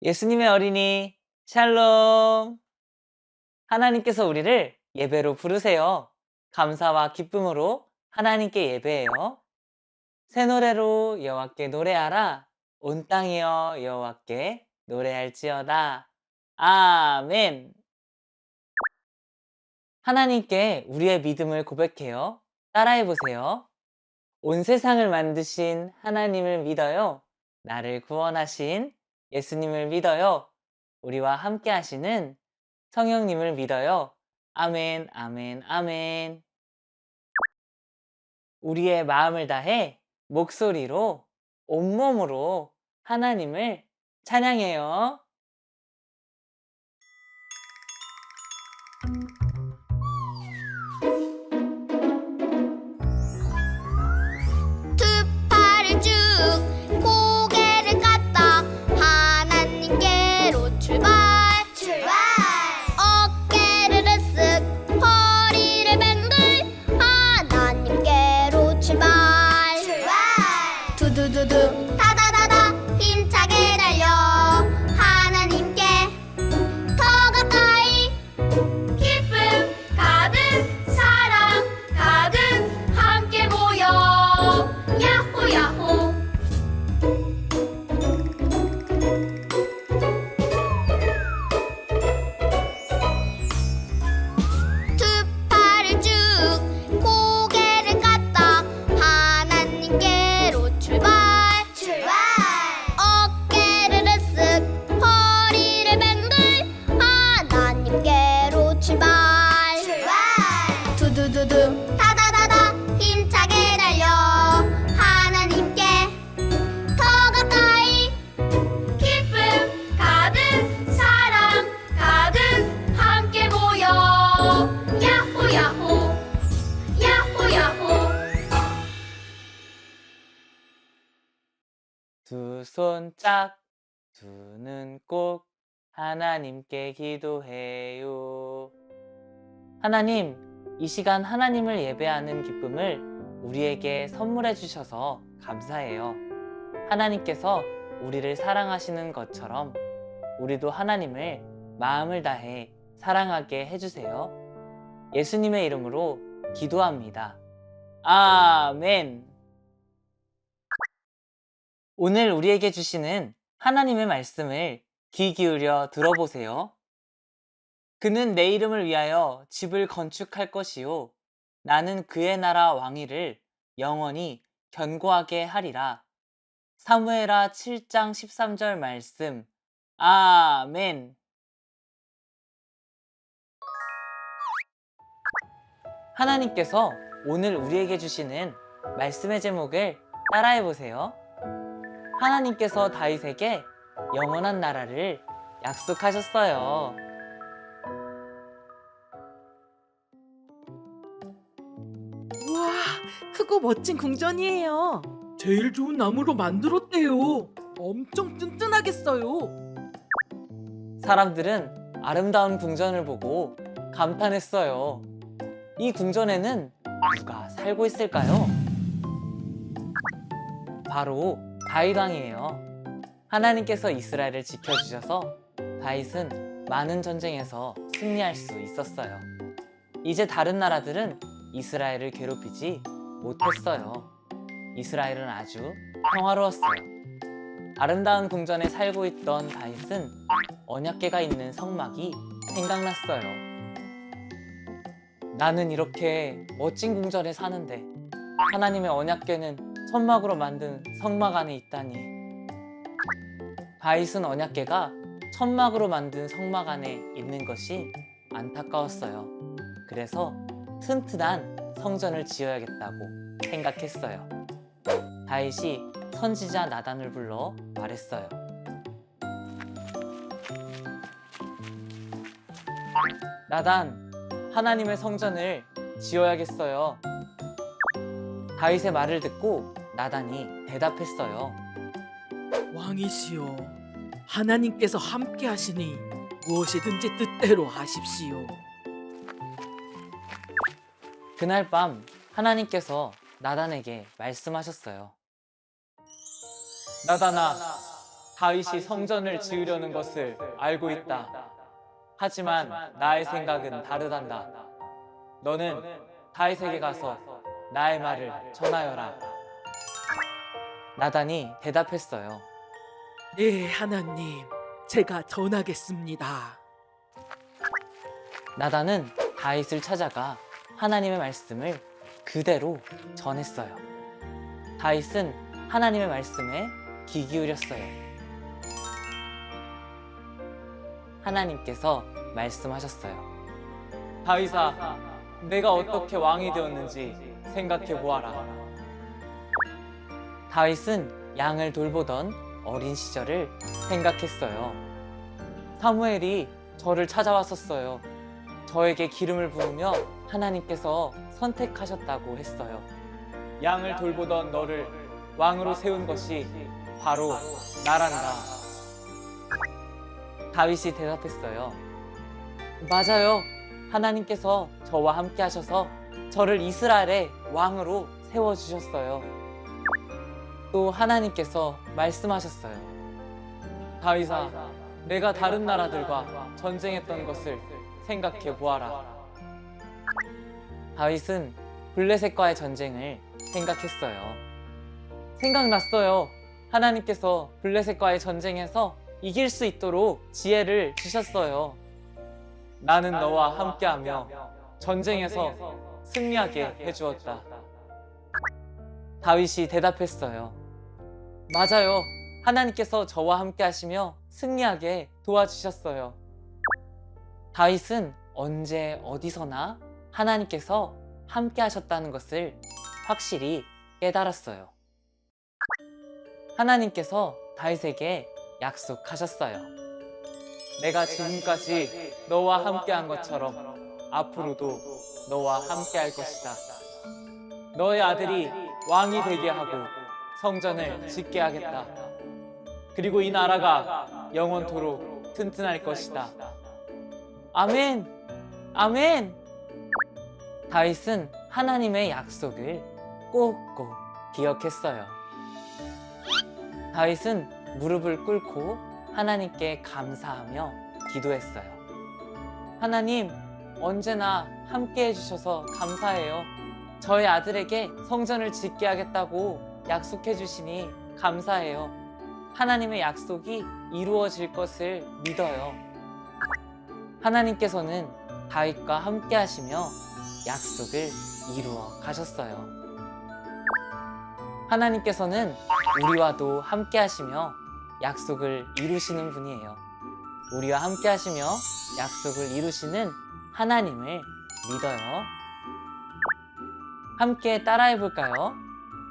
예수님의 어린이 샬롬. 하나님께서 우리를 예배로 부르세요. 감사와 기쁨으로 하나님께 예배해요. 새 노래로 여호와께 노래하라. 온 땅이여 여호와께 노래할지어다. 아멘. 하나님께 우리의 믿음을 고백해요. 따라해 보세요. 온 세상을 만드신 하나님을 믿어요. 나를 구원하신 예수님을 믿어요. 우리와 함께 하시는 성령님을 믿어요. 아멘, 아멘, 아멘. 우리의 마음을 다해 목소리로, 온몸으로 하나님을 찬양해요. 두 팔을 쭉 고개를 깎아 하나님께로 출발 어깨를 으쓱 허리를 뱅글 하나님께로 출발 두두두두 다다다다 힘차게 달려 하나님께 더 가까이 기쁨 가득 사랑 가득 함께 모여 야호 야호 두 팔을 쭉 고개를 깎아 하나님께로 출발 어깨를 으쓱 허리를 뱅글 하나님께로 출발 두두두두 다다다다 힘차게 달려 하나님께 더 가까이 기쁨 가득 사랑 가득 함께 모여 야호 야호 야호 야호 두 손 짝, 두 눈 꼭 하나님께 기도해요. 하나님, 이 시간 하나님을 예배하는 기쁨을 우리에게 선물해 주셔서 감사해요. 하나님께서 우리를 사랑하시는 것처럼 우리도 하나님을 마음을 다해 사랑하게 해주세요. 예수님의 이름으로 기도합니다. 아멘. 오늘 우리에게 주시는 하나님의 말씀을 귀 기울여 들어보세요. 그는 내 이름을 위하여 집을 건축할 것이요 나는 그의 나라 왕위를 영원히 견고하게 하리라. 사무엘하 7장 13절 말씀. 아멘. 하나님께서 오늘 우리에게 주시는 말씀의 제목을 따라해 보세요. 하나님께서 다윗에게 영원한 나라를 약속하셨어요. 우와, 크고 멋진 궁전이에요. 제일 좋은 나무로 만들었대요. 엄청 튼튼하겠어요. 사람들은 아름다운 궁전을 보고 감탄했어요. 이 궁전에는 누가 살고 있을까요? 바로 다윗 왕이에요. 하나님께서 이스라엘을 지켜주셔서 다윗은 많은 전쟁에서 승리할 수 있었어요. 이제 다른 나라들은 이스라엘을 괴롭히지 못했어요. 이스라엘은 아주 평화로웠어요. 아름다운 궁전에 살고 있던 다윗은 언약궤가 있는 성막이 생각났어요. 나는 이렇게 멋진 궁전에 사는데 하나님의 언약궤는 천막으로 만든 성막 안에 있다니. 다윗은 언약궤가 천막으로 만든 성막 안에 있는 것이 안타까웠어요. 그래서 튼튼한 성전을 지어야겠다고 생각했어요. 다윗이 선지자 나단을 불러 말했어요. 나단, 하나님의 성전을 지어야겠어요. 다윗의 말을 듣고 나단이 대답했어요. 왕이시여, 하나님께서 함께 하시니 무엇이든지 뜻대로 하십시오. 그날 밤 하나님께서 나단에게 말씀하셨어요. 나단아, 다윗이 성전을 지으려는 것을 알고 있다. 하지만 나의 생각은 다르단다. 너는 다윗에게 가서 나의 말을 전하여라. 나단이 대답했어요. 네, 하나님. 제가 전하겠습니다. 나단은 다윗을 찾아가 하나님의 말씀을 그대로 전했어요. 다윗은 하나님의 말씀에 귀 기울였어요. 하나님께서 말씀하셨어요. 다윗아, 내가 어떻게 왕이 되었는지 생각해 보아라. 다윗은 양을 돌보던 어린 시절을 생각했어요. 사무엘이 저를 찾아왔었어요. 저에게 기름을 부으며 하나님께서 선택하셨다고 했어요. 양을 돌보던 너를 왕으로 세운 것이 바로 나란다. 다윗이 대답했어요. 맞아요. 하나님께서 저와 함께 하셔서 저를 이스라엘의 왕으로 세워주셨어요. 또 하나님께서 말씀하셨어요. 다윗아, 내가 다른 나라들과 전쟁했던 것을 생각해 보아라. 다윗은 블레셋과의 전쟁을 생각했어요. 생각났어요. 하나님께서 블레셋과의 전쟁에서 이길 수 있도록 지혜를 주셨어요. 나는 너와 함께하며 전쟁에서 승리하게 해주었다. 다윗이 대답했어요. 맞아요. 하나님께서 저와 함께 하시며 승리하게 도와주셨어요. 다윗은 언제 어디서나 하나님께서 함께 하셨다는 것을 확실히 깨달았어요. 하나님께서 다윗에게 약속하셨어요. 내가 지금까지 너와 함께 한 것처럼 앞으로도 너와 함께 할 것이다. 너의 아들이 왕이 되게 하고 성전을 짓게 하겠다. 그리고 이 나라가 영원토록 튼튼할 것이다. 아멘! 아멘! 다윗은 하나님의 약속을 꼭꼭 기억했어요. 다윗은 무릎을 꿇고 하나님께 감사하며 기도했어요. 하나님, 언제나 함께 해주셔서 감사해요. 저의 아들에게 성전을 짓게 하겠다고 약속해 주시니 감사해요. 하나님의 약속이 이루어질 것을 믿어요. 하나님께서는 다윗과 함께 하시며 약속을 이루어 가셨어요. 하나님께서는 우리와도 함께 하시며 약속을 이루시는 분이에요. 우리와 함께 하시며 약속을 이루시는 하나님을 믿어요. 함께 따라해 볼까요?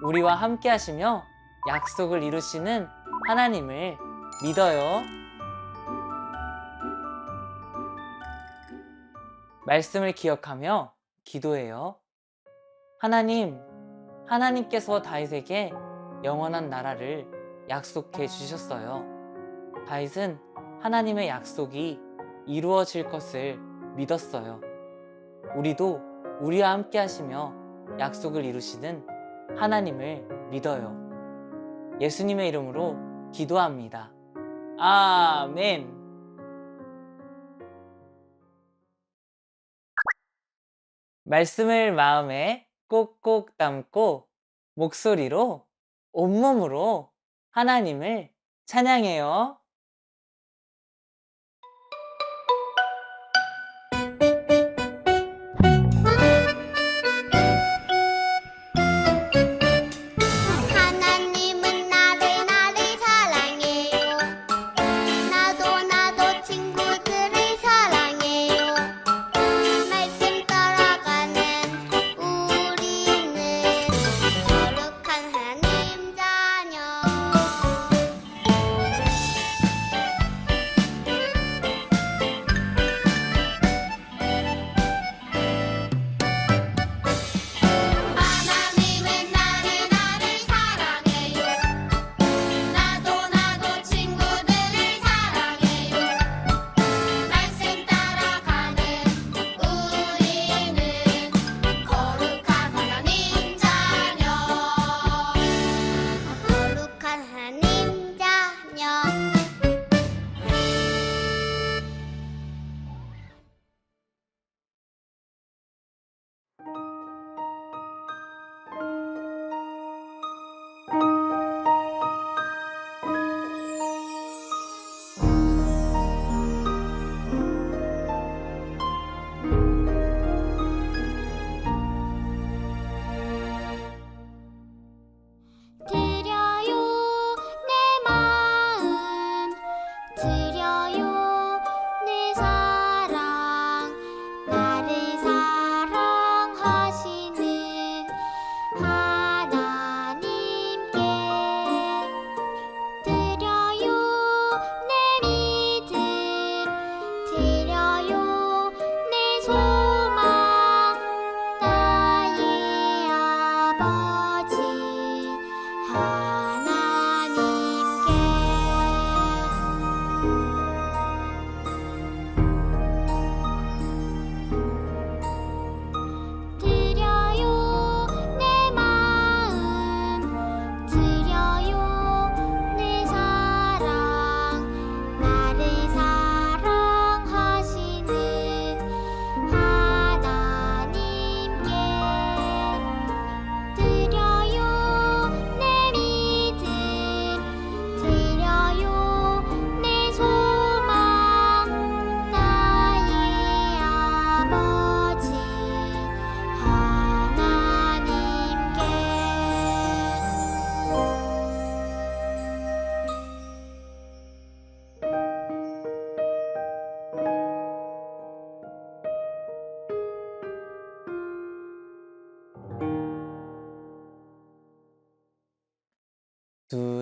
우리와 함께 하시며 약속을 이루시는 하나님을 믿어요. 말씀을 기억하며 기도해요. 하나님, 하나님께서 다윗에게 영원한 나라를 약속해 주셨어요. 다윗은 하나님의 약속이 이루어질 것을 믿었어요. 우리도 우리와 함께 하시며 약속을 이루시는 하나님을 믿어요. 예수님의 이름으로 기도합니다. 아멘. 말씀을 마음에 꼭꼭 담고 목소리로 온몸으로 하나님을 찬양해요. 하나님은 나를 사랑해요. 나도 친구들을 사랑해요. 말씀 따라가는 우리는 거룩한 하나님 자녀.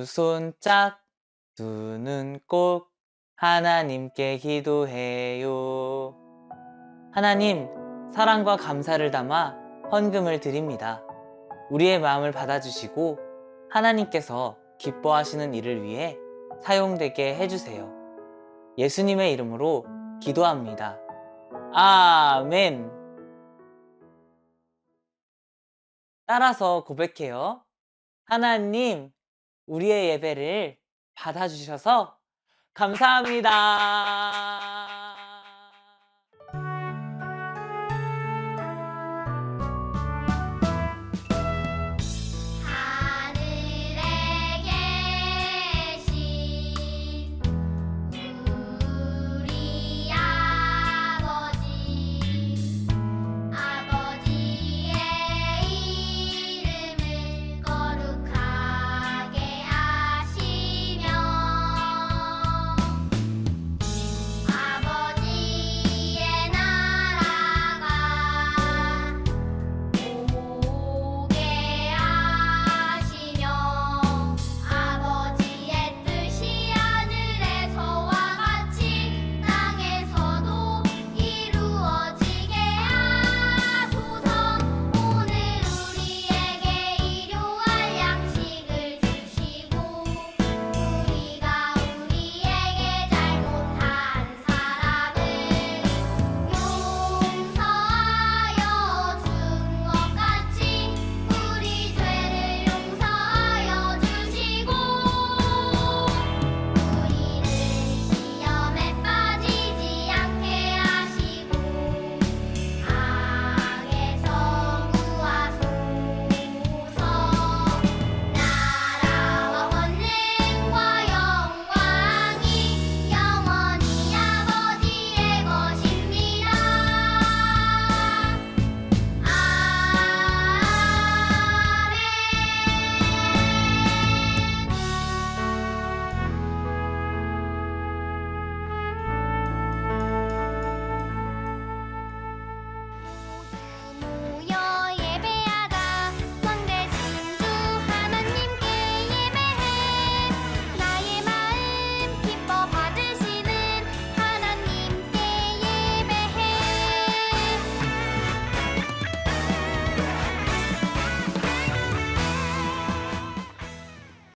손 짝, 두 눈 꼭 하나님께 기도해요. 하나님, 사랑과 감사를 담아 헌금을 드립니다. 우리의 마음을 받아주시고 하나님께서 기뻐하시는 일을 위해 사용되게 해주세요. 예수님의 이름으로 기도합니다. 아멘. 따라서 고백해요. 하나님, 우리의 예배를 받아주셔서 감사합니다.